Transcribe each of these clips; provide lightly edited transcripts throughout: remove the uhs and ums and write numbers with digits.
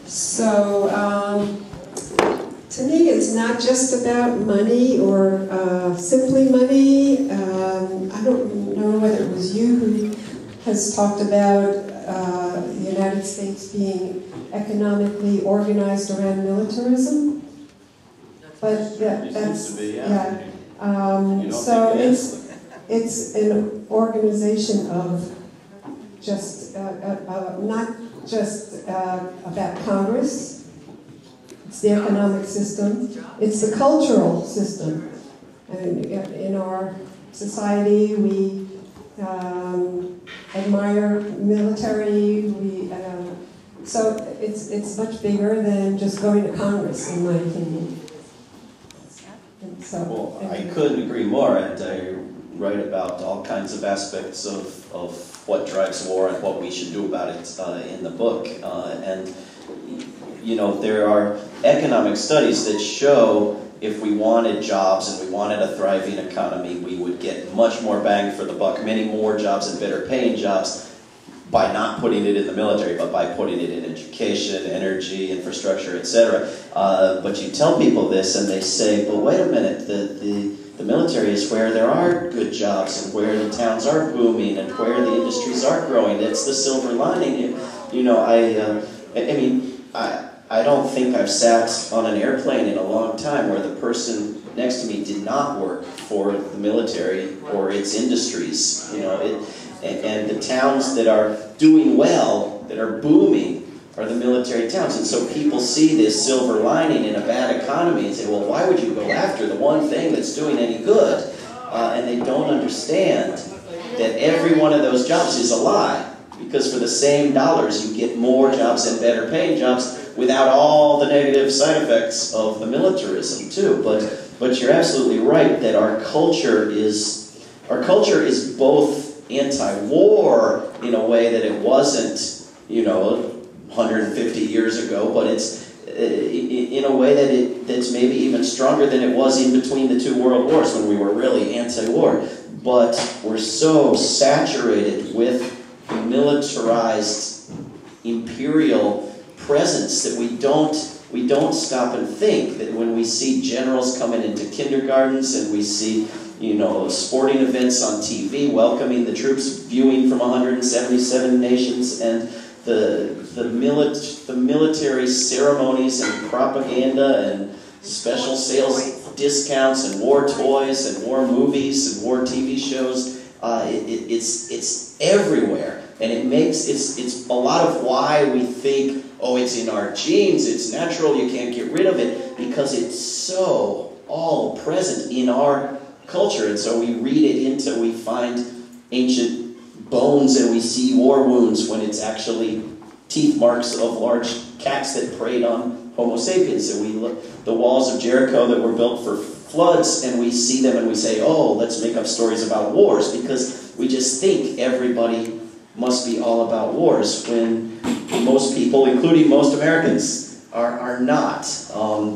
So, to me, it's not just about money or simply money. I don't know whether it was you who has talked about the United States being economically organized around militarism. But that's, yeah. So it's an organization of just, not just about Congress. It's the economic system. It's the cultural system. And in our society, we admire military. So it's much bigger than just going to Congress, in my opinion. So, well, I couldn't agree more, and I write about all kinds of aspects of what drives war and what we should do about it in the book. And you know, there are economic studies that show if we wanted jobs and we wanted a thriving economy, we would get much more bang for the buck, many more jobs and better paying jobs by not putting it in the military, but by putting it in education, energy, infrastructure, etc. But you tell people this and they say, but wait a minute, the military is where there are good jobs and where the towns are booming and where the industries are growing. It's the silver lining. You know, I don't think I've sat on an airplane in a long time where the person next to me did not work for the military or its industries. You know, and the towns that are doing well, that are booming, are the military towns. And so people see this silver lining in a bad economy and say, well, why would you go after the one thing that's doing any good? And they don't understand that every one of those jobs is a lie. Because for the same dollars, you get more jobs and better paying jobs without all the negative side effects of the militarism too. But you're absolutely right that our culture is both anti-war in a way that it wasn't, you know, 150 years ago, but it's in a way that's maybe even stronger than it was in between the two world wars when we were really anti-war. But we're so saturated with militarized imperial presence that we don't stop and think that when we see generals coming into kindergartens and we see, you know, sporting events on TV welcoming the troops, viewing from 177 nations, and the military ceremonies and propaganda and special sales discounts and war toys and war movies and war TV shows. It's everywhere, and it's a lot of why we think, oh, it's in our genes, it's natural, you can't get rid of it, because it's so all present in our culture. And so we read it into, we find ancient bones and we see war wounds when it's actually teeth marks of large cats that preyed on Homo sapiens. And we look the walls of Jericho that were built for floods, and we see them and we say, oh, let's make up stories about wars, because we just think everybody must be all about wars, when most people, including most Americans, are not.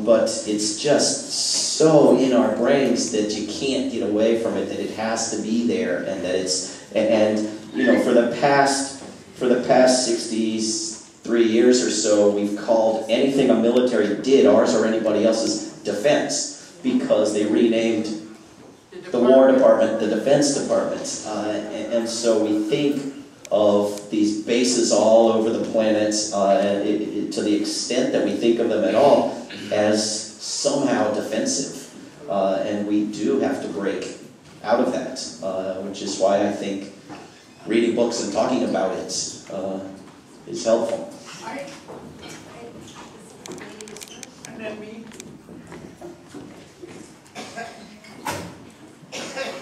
But it's just so in our brains that you can't get away from it, that it has to be there, and that it's, and you know, for the past 63 years or so, we've called anything a military did, ours or anybody else's, defense, because they renamed the War Department the Defense Department. And so we think of these bases all over the planet, to the extent that we think of them at all, as somehow defensive. And we do have to break out of that, which is why I think reading books and talking about it is helpful. And then me.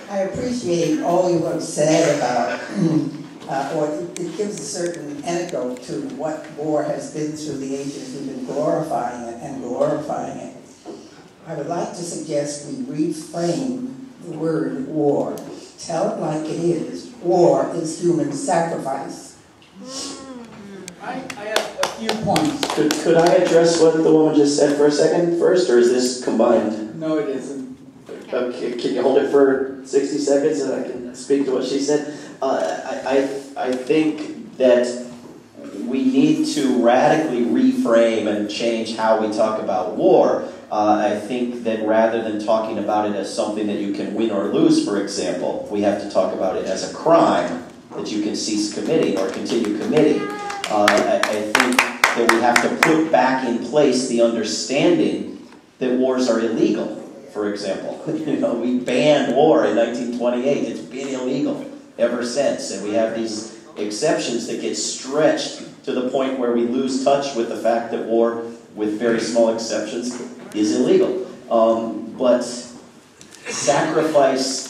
I appreciate all you have said about, or it gives a certain anecdote to what war has been through the ages. We've been glorifying it and glorifying it. I would like to suggest we reframe the word war. Tell it like it is. War is human sacrifice. I have a few points. Could I address what the woman just said for a second first, or is this combined? No, it isn't. Okay, can you hold it for 60 seconds and I can speak to what she said? I think that we need to radically reframe and change how we talk about war. I think that rather than talking about it as something that you can win or lose, for example, we have to talk about it as a crime that you can cease committing or continue committing. I think that we have to put back in place the understanding that wars are illegal, for example. You know, we banned war in 1928. It's been illegal ever since. And we have these exceptions that get stretched to the point where we lose touch with the fact that war, with very small exceptions, is illegal. But sacrifice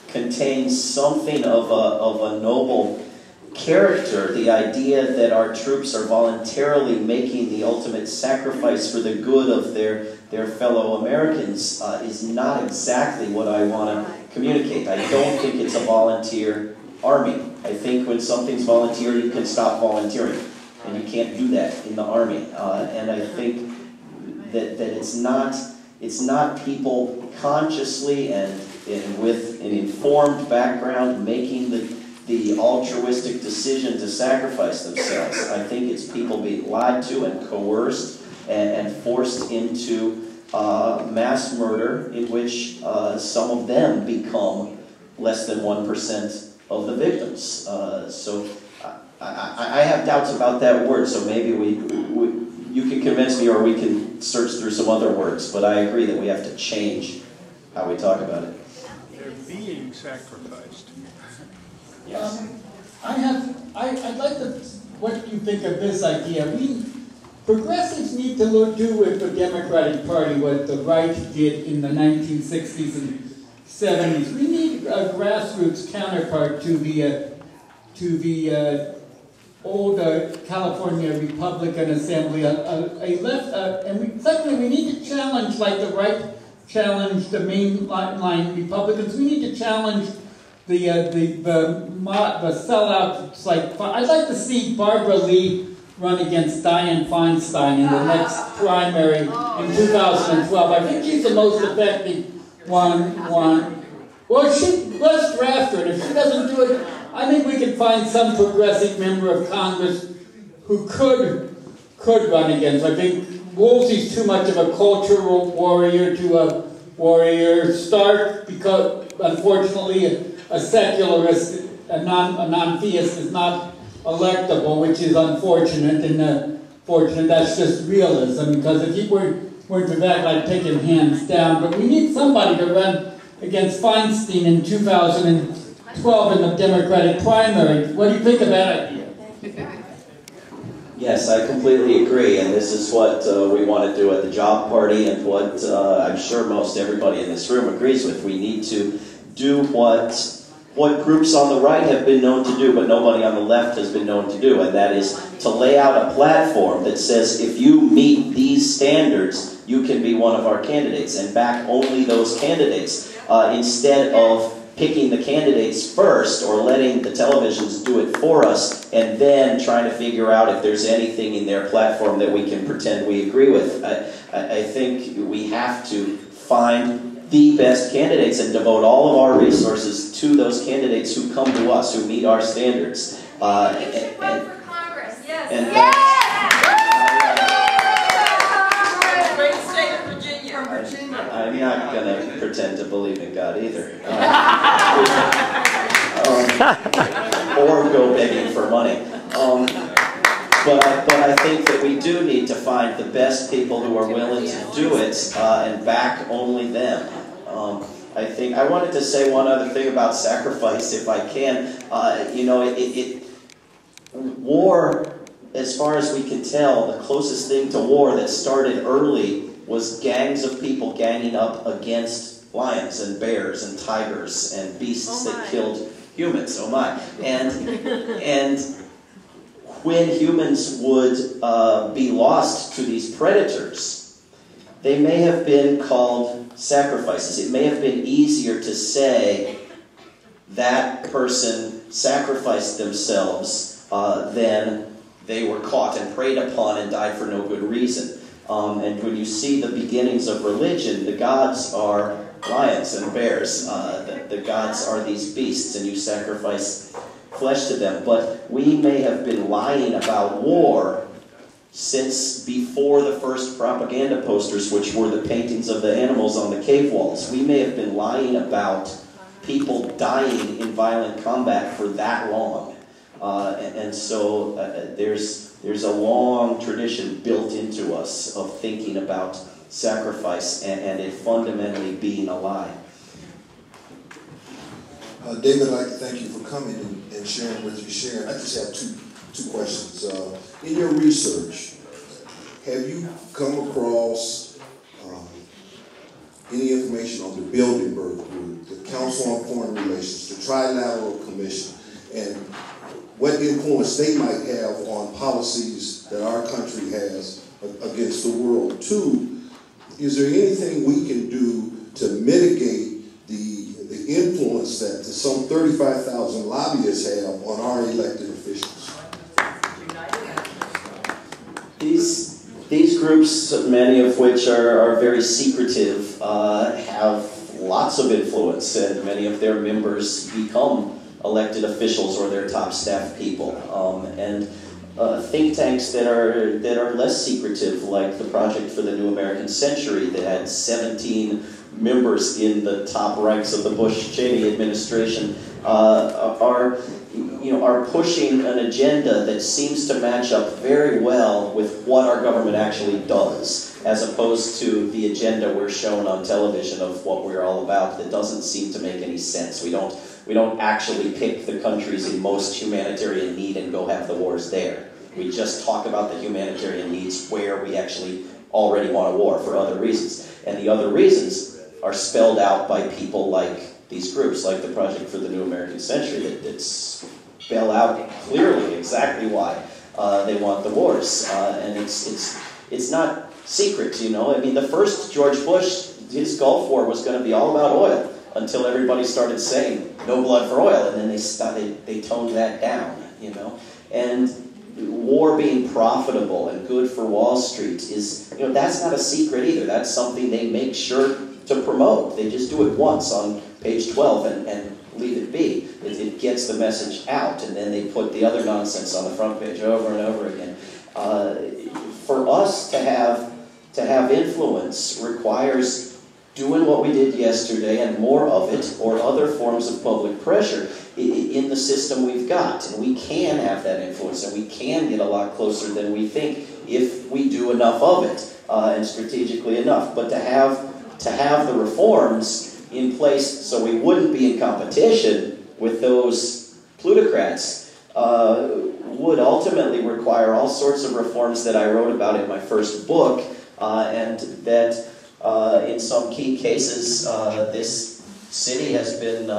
contains something of a noble character. The idea that our troops are voluntarily making the ultimate sacrifice for the good of their fellow Americans is not exactly what I want to communicate. I don't think it's a volunteer army. I think when something's volunteer, you can stop volunteering. And you can't do that in the army. And I think that it's not people consciously and with an informed background making the altruistic decision to sacrifice themselves. I think it's people being lied to and coerced and forced into mass murder in which some of them become less than 1% of the victims. So I have doubts about that word, so maybe you can convince me or we can search through some other words, but I agree that we have to change how we talk about it. They're being sacrificed. Yes. I'd like to, what you think of this idea. Progressives need to do with the Democratic Party what the right did in the 1960s and 70s. We need a grassroots counterpart to the old California Republican Assembly, secondly, we need to challenge, like the right challenged the mainline Republicans. We need to challenge the sellouts. Like, I'd like to see Barbara Lee run against Dianne Feinstein in the next primary in 2012. I think she's the most effective one. Well, let's draft her, and if she doesn't do it, I think we can find some progressive member of Congress who could run against. I think Woolsey's too much of a cultural warrior to a warrior. Stark, because unfortunately a secularist, a non-theist is not electable, which is unfortunate. And fortunate, that's just realism. Because if he weren't to that, I'd take him hands down. But we need somebody to run against Feinstein in 2012 in the Democratic primary. What do you think of that idea? Yes, I completely agree, and this is what we want to do at the Job Party, and what I'm sure most everybody in this room agrees with. We need to do what groups on the right have been known to do, but nobody on the left has been known to do, and that is to lay out a platform that says if you meet these standards, you can be one of our candidates, and back only those candidates, instead of picking the candidates first or letting the televisions do it for us and then trying to figure out if there's anything in their platform that we can pretend we agree with. I think we have to find the best candidates and devote all of our resources to those candidates who come to us, who meet our standards. You should run for Congress. Yes. And Great state of Virginia. I'm not going to pretend to believe in God either. Or go begging for money. But I think that we do need to find the best people who are willing to do it and back only them. I wanted to say one other thing about sacrifice, if I can. War, as far as we can tell, the closest thing to war that started early was gangs of people ganging up against lions and bears and tigers and beasts that killed humans. Oh my! And when humans would be lost to these predators, they may have been called sacrifices. It may have been easier to say that person sacrificed themselves than they were caught and preyed upon and died for no good reason. And when you see the beginnings of religion, the gods are lions and bears. The gods are these beasts, and you sacrifice flesh to them. But we may have been lying about war since before the first propaganda posters, which were the paintings of the animals on the cave walls. We may have been lying about people dying in violent combat for that long. So there's a long tradition built into us of thinking about sacrifice and it fundamentally being a lie. David, I'd like to thank you for coming and sharing what you're sharing. I just have two questions. In your research, have you come across any information on the Bilderberg Group, the Council on Foreign Relations, the Trilateral Commission, and what influence they might have on policies that our country has against the world? Two, is there anything we can do to mitigate the influence that some 35,000 lobbyists have on our elected officials? These groups, many of which are very secretive, have lots of influence, and many of their members become elected officials or their top staff people. Think tanks that are less secretive, like the Project for the New American Century, that had 17 members in the top ranks of the Bush-Cheney administration, are pushing an agenda that seems to match up very well with what our government actually does, as opposed to the agenda we're shown on television of what we're all about that doesn't seem to make any sense. We don't actually pick the countries in most humanitarian need and go have the wars there. We just talk about the humanitarian needs where we actually already want a war for other reasons. And the other reasons are spelled out by people like these groups, like the Project for the New American Century, that spell out clearly exactly why they want the wars. And it's not secret, you know. I mean, the first George Bush, his Gulf War was going to be all about oil until everybody started saying no blood for oil, and then they toned that down, you know. And war being profitable and good for Wall Street is, you know, that's not a secret either. That's something they make sure to promote. They just do it once on page 12 and leave it be. It gets the message out, and then they put the other nonsense on the front page over and over again. For us to have influence requires doing what we did yesterday and more of it, or other forms of public pressure in the system we've got. And we can have that influence, and we can get a lot closer than we think if we do enough of it, and strategically enough. But to have the reforms in place so we wouldn't be in competition with those plutocrats would ultimately require all sorts of reforms that I wrote about in my first book, and that in some key cases this city has been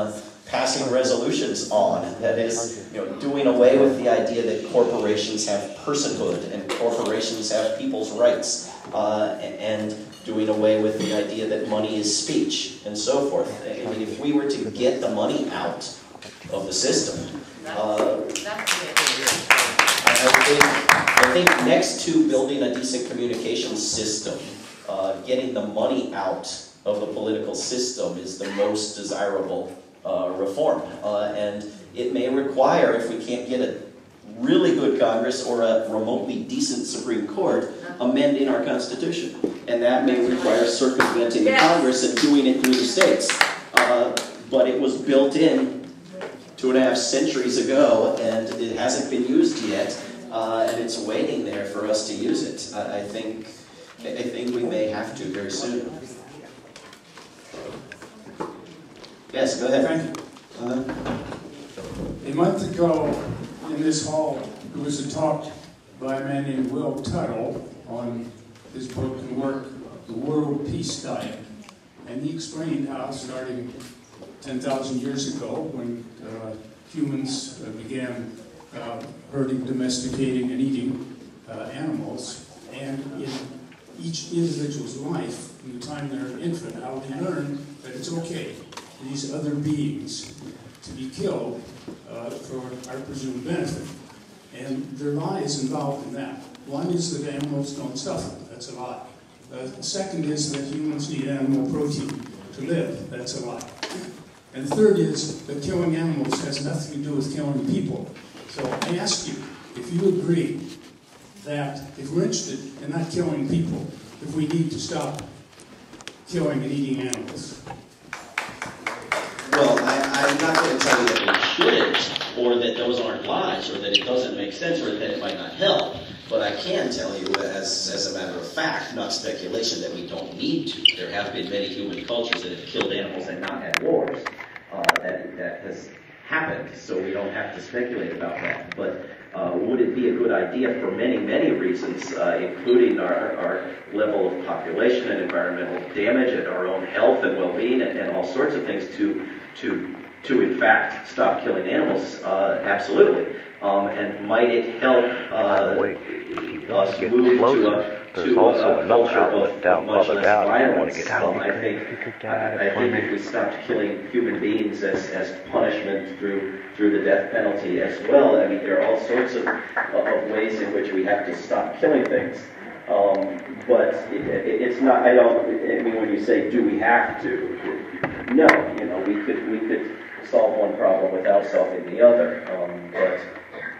passing resolutions on. That is, you know, doing away with the idea that corporations have personhood and corporations have people's rights, and doing away with the idea that money is speech and so forth. I mean, if we were to get the money out of the system, I think next to building a decent communications system, getting the money out of the political system is the most desirable reform. And it may require, if we can't get a really good Congress or a remotely decent Supreme Court, amending our Constitution. And that may require circumventing the Congress and doing it through the states. But it was built in 2.5 centuries ago, and it hasn't been used yet, and it's waiting there for us to use it. I think we may have to very soon. Yes, go ahead. Thank you. A month ago, in this hall, there was a talk by a man named Will Tuttle on his book and work, The World Peace Diet. And he explained how, starting 10,000 years ago, when humans began herding, domesticating, and eating animals, and in each individual's life, from the time they're an infant, how they learn that it's okay for these other beings to be killed for our presumed benefit. And there are lies involved in that. One is that animals don't suffer. That's a lie. The second is that humans need animal protein to live. That's a lie. And the third is that killing animals has nothing to do with killing people. So I ask you if you agree that if we're interested in not killing people, if we need to stop killing and eating animals. Well, I'm not going to tell you that we shouldn't, or that those aren't lies, or that it doesn't make sense, or that it might not help. But I can tell you, as a matter of fact, not speculation, that we don't need to. There have been many human cultures that have killed animals and not had wars. That has happened, so we don't have to speculate about that. But would it be a good idea for many, many reasons, including our level of population and environmental damage and our own health and well-being and all sorts of things to in fact stop killing animals? Absolutely. And might it help us move to a culture of much less violence? I think if we stopped killing human beings as punishment through the death penalty as well, I mean, there are all sorts of ways in which we have to stop killing things. But it's not. I mean, when you say, do we have to? No. We could solve one problem without solving the other.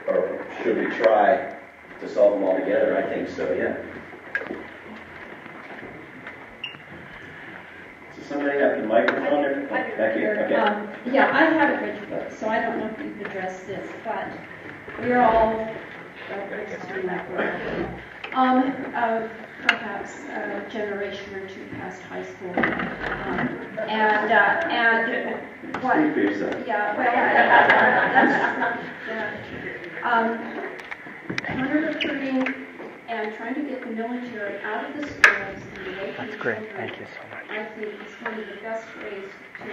Or should we try to solve them all together? I think so. Yeah. Does somebody have the microphone there? Back here. Okay. Yeah, I haven't read your book, so I don't know if you've addressed this, but we're all perhaps a generation or two past high school, and what? Yeah, well, counter-recruiting and trying to get the military out of the schools and away from the children. Thank you so much. I think is one of the best ways to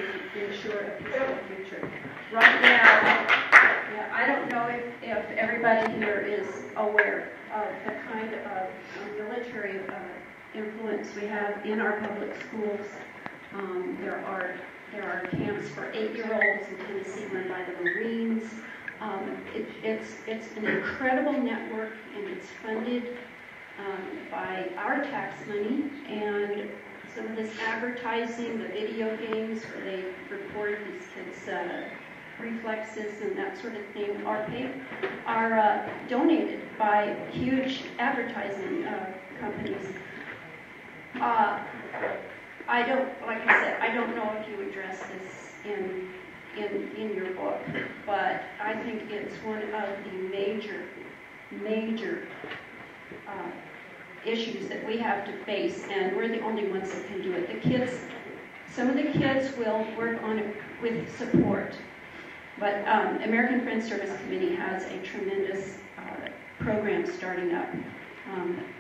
ensure a peaceful future. Right now, I don't know if everybody here is aware of the kind of military influence we have in our public schools. There are camps for 8-year-olds in Tennessee run by the Marines. It's an incredible network, and it's funded by our tax money, and some of this advertising, the video games where they record these kids' reflexes and that sort of thing are donated by huge advertising companies. Like I said, I don't know if you address this in your book, but I think it's one of the major issues that we have to face, and we're the only ones that can do it. Some of the kids will work on it with support, but American Friends Service Committee has a tremendous program starting up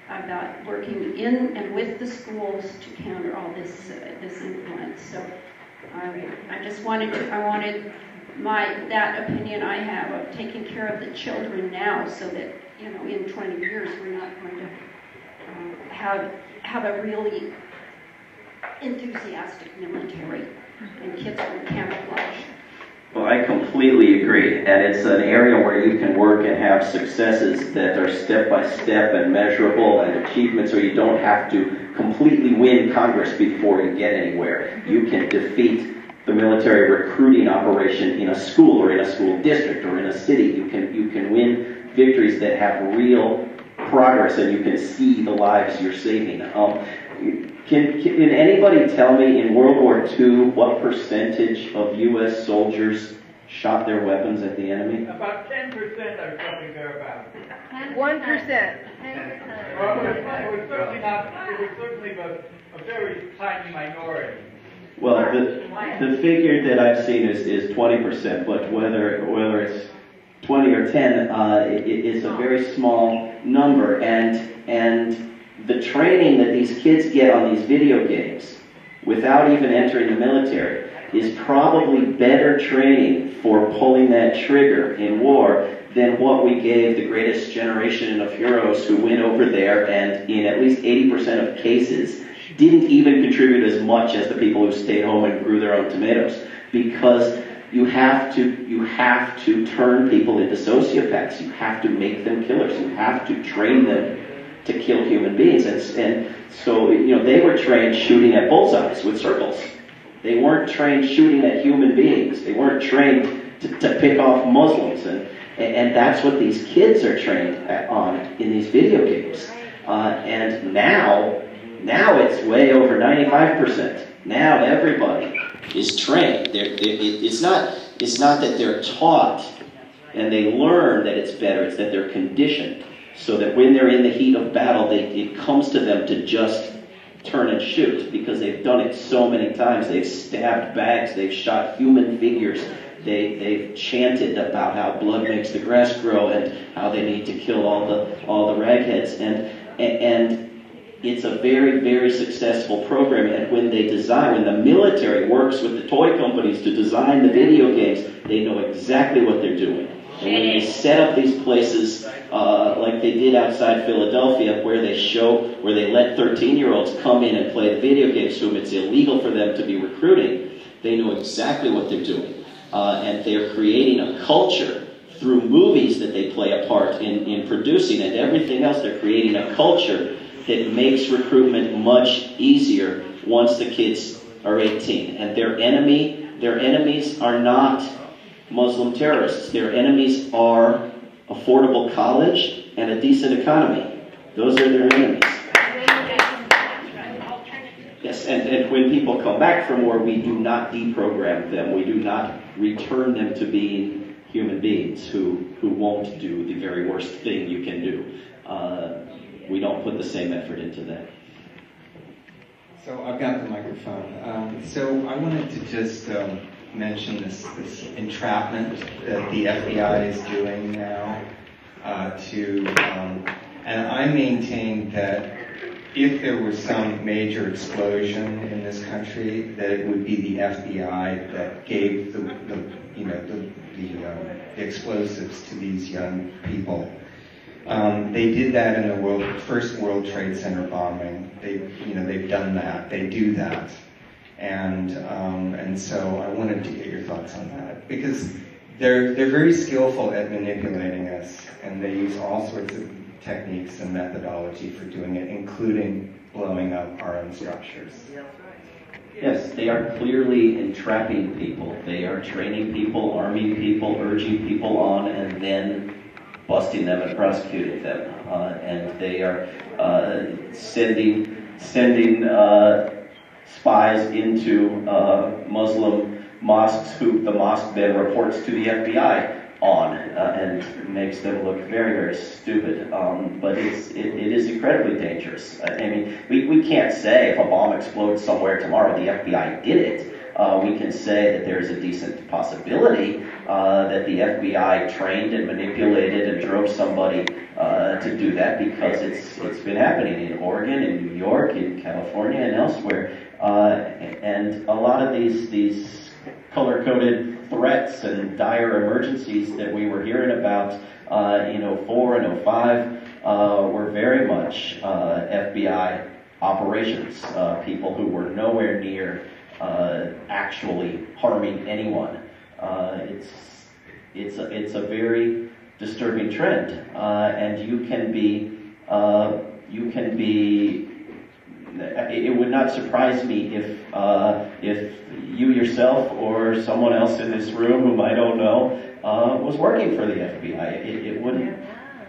about working in and with the schools to counter all this influence. So I just wanted that opinion I have of taking care of the children now, so that in 20 years we're not going to have a really enthusiastic military and kids will camouflage. Well, I completely agree, and it's an area where you can work and have successes that are step-by-step and measurable, and achievements where you don't have to completely win Congress before you get anywhere. You can defeat the military recruiting operation in a school or in a school district or in a city. You can win victories that have real progress, and you can see the lives you're saving. Can anybody tell me in World War II what percentage of U.S. soldiers shot their weapons at the enemy? About 10% or something thereabouts. 1%. Well, it was certainly not. It was certainly a very tiny minority. Well, the figure that I've seen is 20%, but whether it's 20 or 10, it's a very small number, and the training that these kids get on these video games without even entering the military is probably better training for pulling that trigger in war than what we gave the greatest generation of heroes who went over there and in at least 80% of cases didn't even contribute as much as the people who stayed home and grew their own tomatoes, because you have to turn people into sociopaths. You have to make them killers. You have to train them to kill human beings. And so they were trained shooting at bullseyes with circles. They weren't trained shooting at human beings. They weren't trained to pick off Muslims. And that's what these kids are trained on in these video games. And now it's way over 95%. Now everybody is trained. It's not that they're taught and they learn that it's better. It's that they're conditioned so that when they're in the heat of battle, it comes to them to just turn and shoot because they've done it so many times. They've stabbed bags. They've shot human figures. They've chanted about how blood makes the grass grow and how they need to kill all the ragheads. And it's a very, very successful program. And when the military works with the toy companies to design the video games, they know exactly what they're doing. And when they set up these places like they did outside Philadelphia, where they let 13-year-olds come in and play the video games to them, it's illegal for them to be recruiting. They know exactly what they're doing. And they're creating a culture through movies that they play a part in producing and everything else. They're creating a culture that makes recruitment much easier once the kids are 18. And their enemies are not Muslim terrorists. Their enemies are affordable college and a decent economy. Those are their enemies. Yes, and when people come back from war, we do not deprogram them. We do not return them to being human beings who won't do the very worst thing you can do. We don't put the same effort into that. So I've got the microphone. So I wanted to just mention this entrapment that the FBI is doing now and I maintain that if there was some major explosion in this country, that it would be the FBI that gave the explosives to these young people. They did that in the first World Trade Center bombing. They've done that. They do that, and so I wanted to get your thoughts on that because they're very skillful at manipulating us, and they use all sorts of techniques and methodology for doing it, including blowing up our own structures. Yes, they are clearly entrapping people. They are training people, arming people, urging people on, and then busting them and prosecuting them. And they are sending spies into Muslim mosques who the mosque then reports to the FBI on and makes them look very, very stupid. But it is incredibly dangerous. I mean, we can't say if a bomb explodes somewhere tomorrow the FBI did it. We can say that there's a decent possibility that the FBI trained and manipulated and drove somebody to do that because it's been happening in Oregon, in New York, in California, and elsewhere. And a lot of these color-coded threats and dire emergencies that we were hearing about in 04 and 05 were very much FBI operations, people who were nowhere near actually harming anyone. It's a very disturbing trend, and you can be. It would not surprise me if you yourself or someone else in this room whom I don't know was working for the FBI. It wouldn't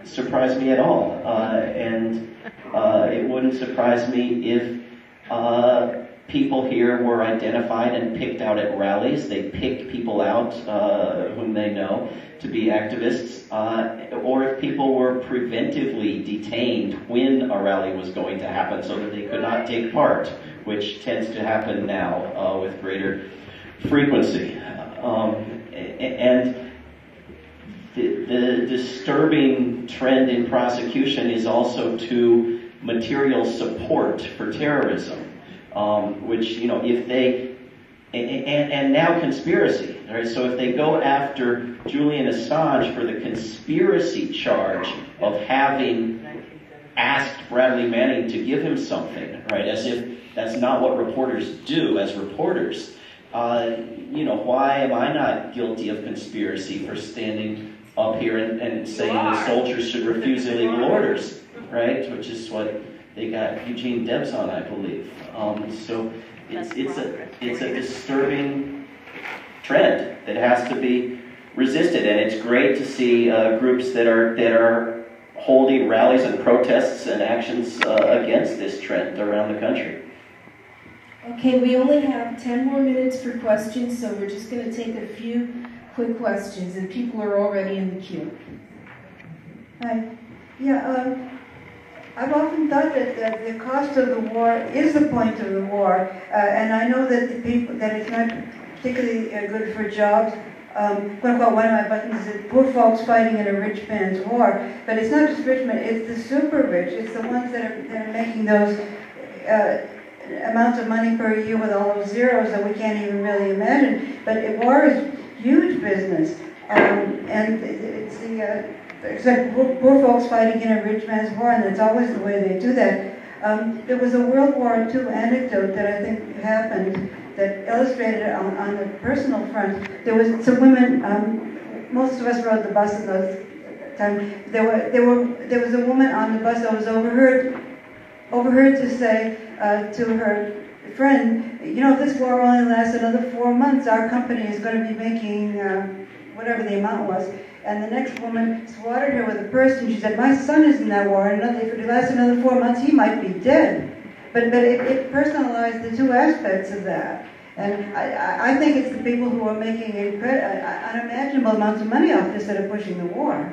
surprise me at all, and it wouldn't surprise me if people here were identified and picked out at rallies. They picked people out whom they know to be activists, or if people were preventively detained when a rally was going to happen so that they could not take part, which tends to happen now with greater frequency. And the disturbing trend in prosecution is also to material support for terrorism. Which, if they, and now conspiracy, right? So if they go after Julian Assange for the conspiracy charge of having asked Bradley Manning to give him something, right? As if that's not what reporters do as reporters. Why am I not guilty of conspiracy for standing up here and saying the soldiers should refuse illegal orders? right? Which is what they got Eugene Debs on, I believe. So it's a disturbing trend that has to be resisted, and it's great to see groups that are holding rallies and protests and actions against this trend around the country. Okay, we only have 10 more minutes for questions, so we're just going to take a few quick questions, and people are already in the queue. Hi. Yeah, I've often thought that the cost of the war is the point of the war, and I know that it's not particularly good for jobs. One of my buttons is poor folks fighting in a rich man's war, but it's not just rich men; it's the super rich. It's the ones that are making those amounts of money per year with all those zeros that we can't even really imagine. But war is huge business, and it's except poor folks fighting in a rich man's war, and that's always the way they do that. There was a World War II anecdote that I think happened that illustrated on the personal front. There was some women. Most of us rode the bus in those times. There was a woman on the bus that was overheard to say to her friend, you know, if this war only lasts another 4 months, our company is going to be making whatever the amount was. And the next woman swatted her with a purse, and she said, my son is in that war, and if it lasts another 4 months, he might be dead. But it personalized the two aspects of that. And I think it's the people who are making unimaginable amounts of money off this that are pushing the war.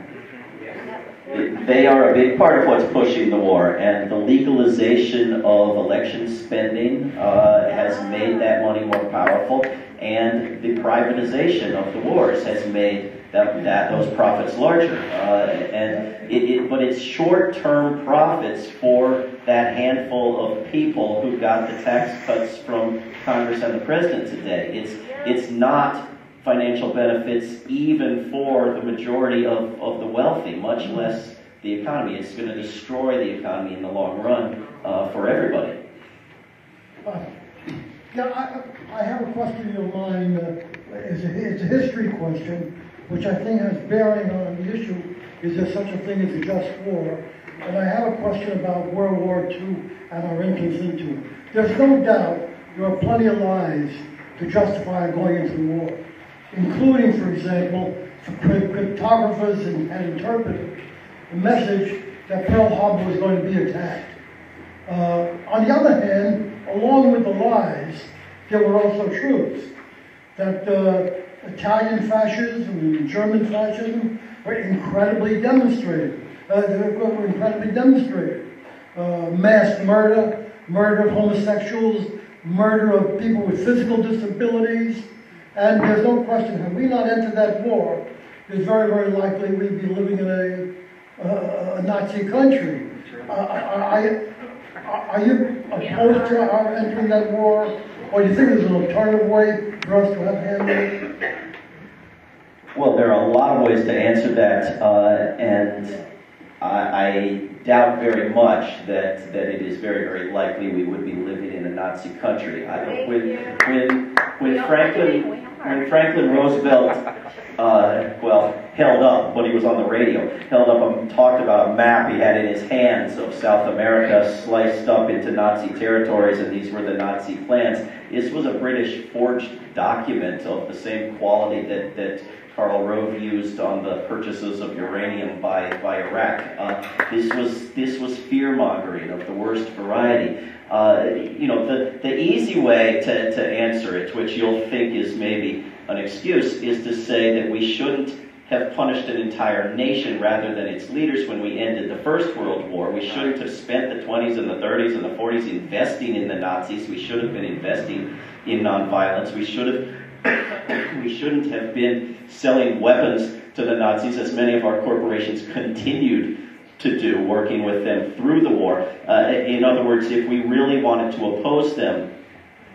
They are a big part of what's pushing the war, and the legalization of election spending has made that money more powerful, and the privatization of the wars has made those profits larger. But it's short-term profits for that handful of people who got the tax cuts from Congress and the President today. It's not financial benefits even for the majority of the wealthy, much less the economy. It's going to destroy the economy in the long run for everybody. I have a question in your mind. It's a history question, which I think has bearing on the issue, is there such a thing as a just war? And I have a question about World War II and our entrance into it. There's no doubt there are plenty of lies to justify going into the war, including, for example, cryptographers and interpreters, the message that Pearl Harbor was going to be attacked. On the other hand, along with the lies, there were also truths. That Italian fascism and German fascism were incredibly demonstrated. Mass murder, murder of homosexuals, murder of people with physical disabilities, and there's no question, had we not entered that war, it's very, very likely we'd be living in a Nazi country. Are you opposed to our entering that war, or do you think there's an alternative way for us to have handled it? Well, there are a lot of ways to answer that, and I doubt very much that it is very, very likely we would be living in a Nazi country. When Franklin Roosevelt, held up, when he was on the radio, talked about a map he had in his hands of South America sliced up into Nazi territories, and these were the Nazi plans. This was a British forged document of the same quality that Karl Rove used on the purchases of uranium by Iraq. This was fear-mongering of the worst variety. The easy way to answer it, which you'll think is maybe an excuse, is to say that we shouldn't have punished an entire nation rather than its leaders when we ended the First World War. We shouldn't have spent the 20s and the 30s and the 40s investing in the Nazis. We should have been investing in nonviolence. We shouldn't have been selling weapons to the Nazis, as many of our corporations continued to do, working with them through the war. In other words, if we really wanted to oppose them,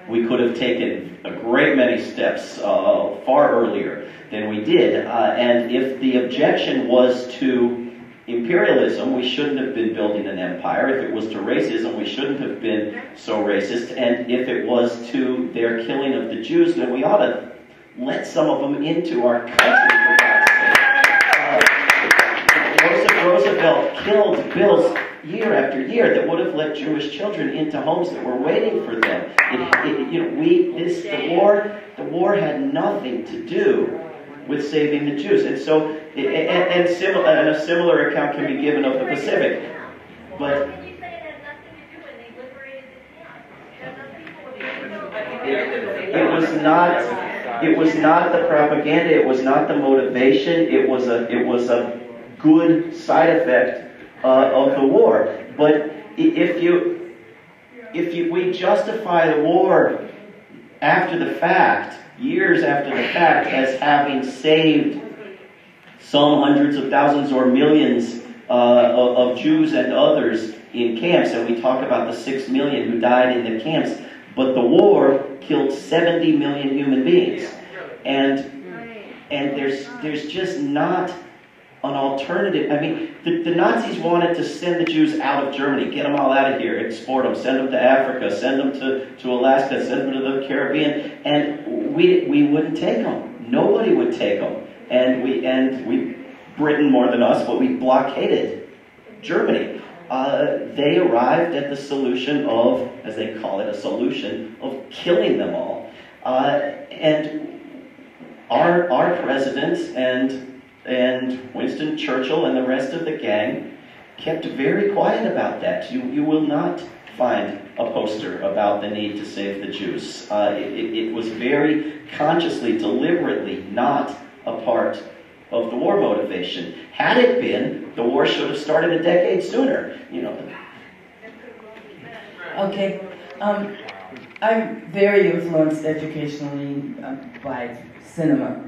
we could have taken a great many steps far earlier than we did. And if the objection was to imperialism, we shouldn't have been building an empire. If it was to racism, we shouldn't have been so racist. And if it was to their killing of the Jews, then we ought to let some of them into our country, for God's sake. Roosevelt killed bills year after year that would have let Jewish children into homes that were waiting for them. The war had nothing to do with saving the Jews, and so and a similar account can be given of the Pacific. But it was not the propaganda. It was not the motivation. It was a good side effect of the war. But we justify the war after the fact, years after the fact, as having saved some hundreds of thousands or millions of Jews and others in camps, and we talk about the 6 million who died in the camps, but the war killed 70 million human beings. And there's just not an alternative. I mean, the Nazis wanted to send the Jews out of Germany, get them all out of here, export them, send them to Africa, send them to Alaska, send them to the Caribbean, and we wouldn't take them. Nobody would take them. And we Britain more than us, but we blockaded Germany. They arrived at the solution of, as they call it, a solution of killing them all. And our presidents and Winston Churchill and the rest of the gang kept very quiet about that. You will not find a poster about the need to save the Jews. It was very consciously, deliberately not a part of the war motivation. Had it been, the war should have started a decade sooner. Okay. I'm very influenced educationally by cinema.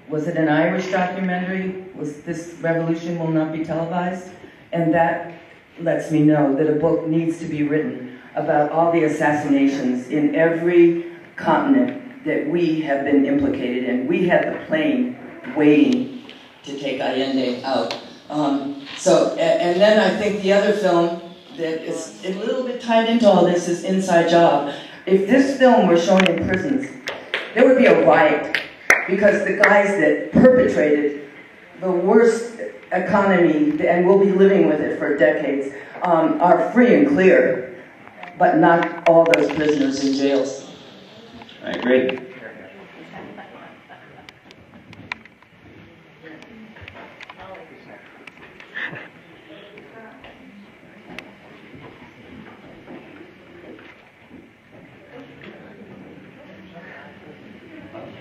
Was it an Irish documentary? Was this revolution will not be televised? And that lets me know that a book needs to be written about all the assassinations in every continent that we have been implicated in. We had the plane waiting to take Allende out. And then I think the other film that is a little bit tied into all this is Inside Job. If this film were shown in prisons, there would be a riot, because the guys that perpetrated the worst economy, and will be living with it for decades, are free and clear, but not all those prisoners in jails. I agree.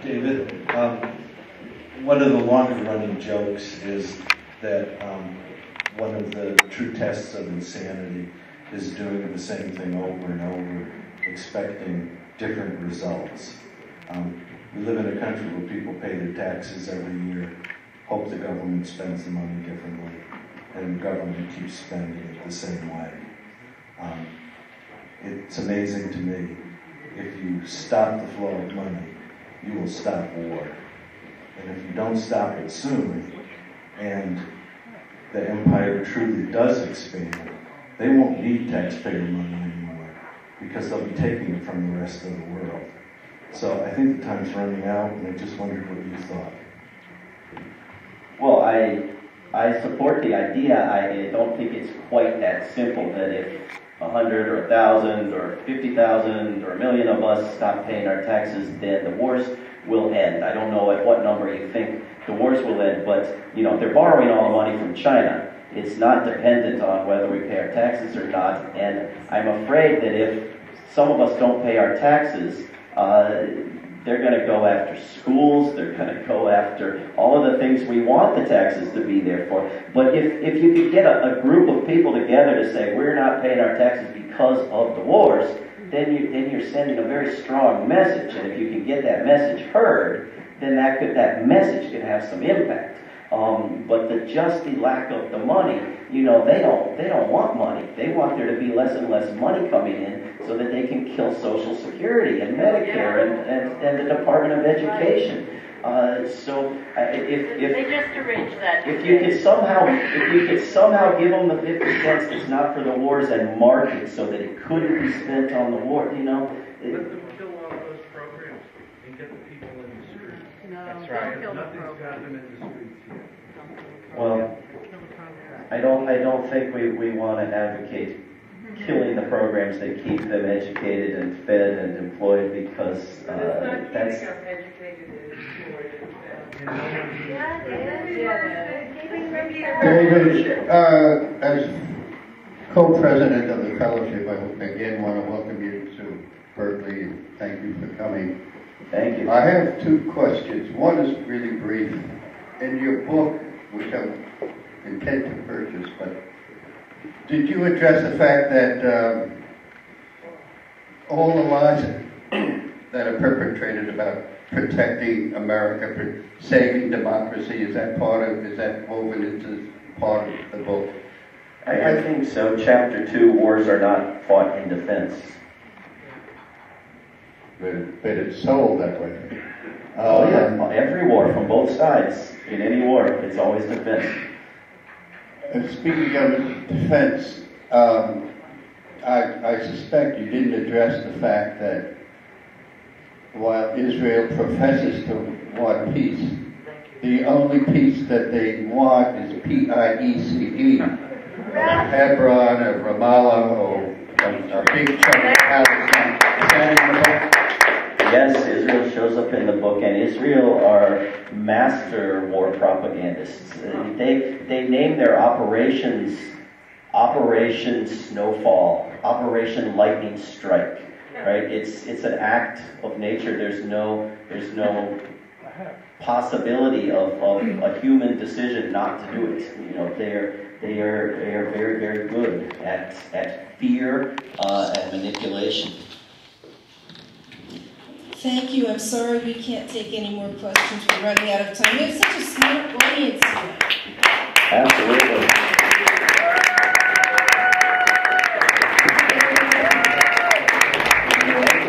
David, one of the longer-running jokes is that one of the true tests of insanity is doing the same thing over and over, expecting different results. We live in a country where people pay their taxes every year, hope the government spends the money differently, and the government keeps spending it the same way. It's amazing to me, if you stop the flow of money, you will stop war. And if you don't stop it soon, and the empire truly does expand, they won't need taxpayer money anymore, because they'll be taking it from the rest of the world. So I think the time's running out, and I just wondered what you thought. Well, I support the idea. I don't think it's quite that simple, that if 100 or 1,000 or 50,000 or 1 million of us stop paying our taxes, then the wars will end. I don't know at what number you think the wars will end, but they're borrowing all the money from China. It's not dependent on whether we pay our taxes or not, and I'm afraid that if some of us don't pay our taxes, they're going to go after schools, they're going to go after all of the things we want the taxes to be there for. But if you could get a group of people together to say, we're not paying our taxes because of the wars, then you're sending a very strong message. And if you can get that message heard, then that message could have some impact. But just the lack of the money, they don't want money. They want there to be less and less money coming in so that they can kill Social Security and Medicare and the Department of Education. If they just arranged that. If you could somehow give them the 50 cents that's not for the wars and mark it so that it couldn't be spent on the war, Let them kill all those programs and get the people in the streets. No, that's right. Nothing's got them in the streets yet. Well, I don't think we want to advocate killing the programs that keep them educated and fed and employed, because that's. David, as co-president of the fellowship, I again want to welcome you to Berkeley and thank you for coming. Thank you. I have two questions. One is really brief. In your book, which I intend to purchase, but did you address the fact that all the lies that are perpetrated about protecting America, saving democracy, is that woven into part of the book? I think so. Chapter 2, wars are not fought in defense. But it's sold that way. Oh yeah, every war from both sides. In any war, it's always defense. And speaking of defense, I suspect you didn't address the fact that while Israel professes to want peace, the only peace that they want is P-I-E-C-E. Hebron or Ramallah or a big chunk of Palestine. Is that in the book? Yes, Israel shows up in the book, and Israel are master war propagandists. They name their operations Operation Snowfall, Operation Lightning Strike. Right? It's an act of nature. There's no possibility of a human decision not to do it. You know, they are very, very good at fear and manipulation. Thank you. I'm sorry we can't take any more questions. We're running out of time. We have such a smart audience here. Absolutely.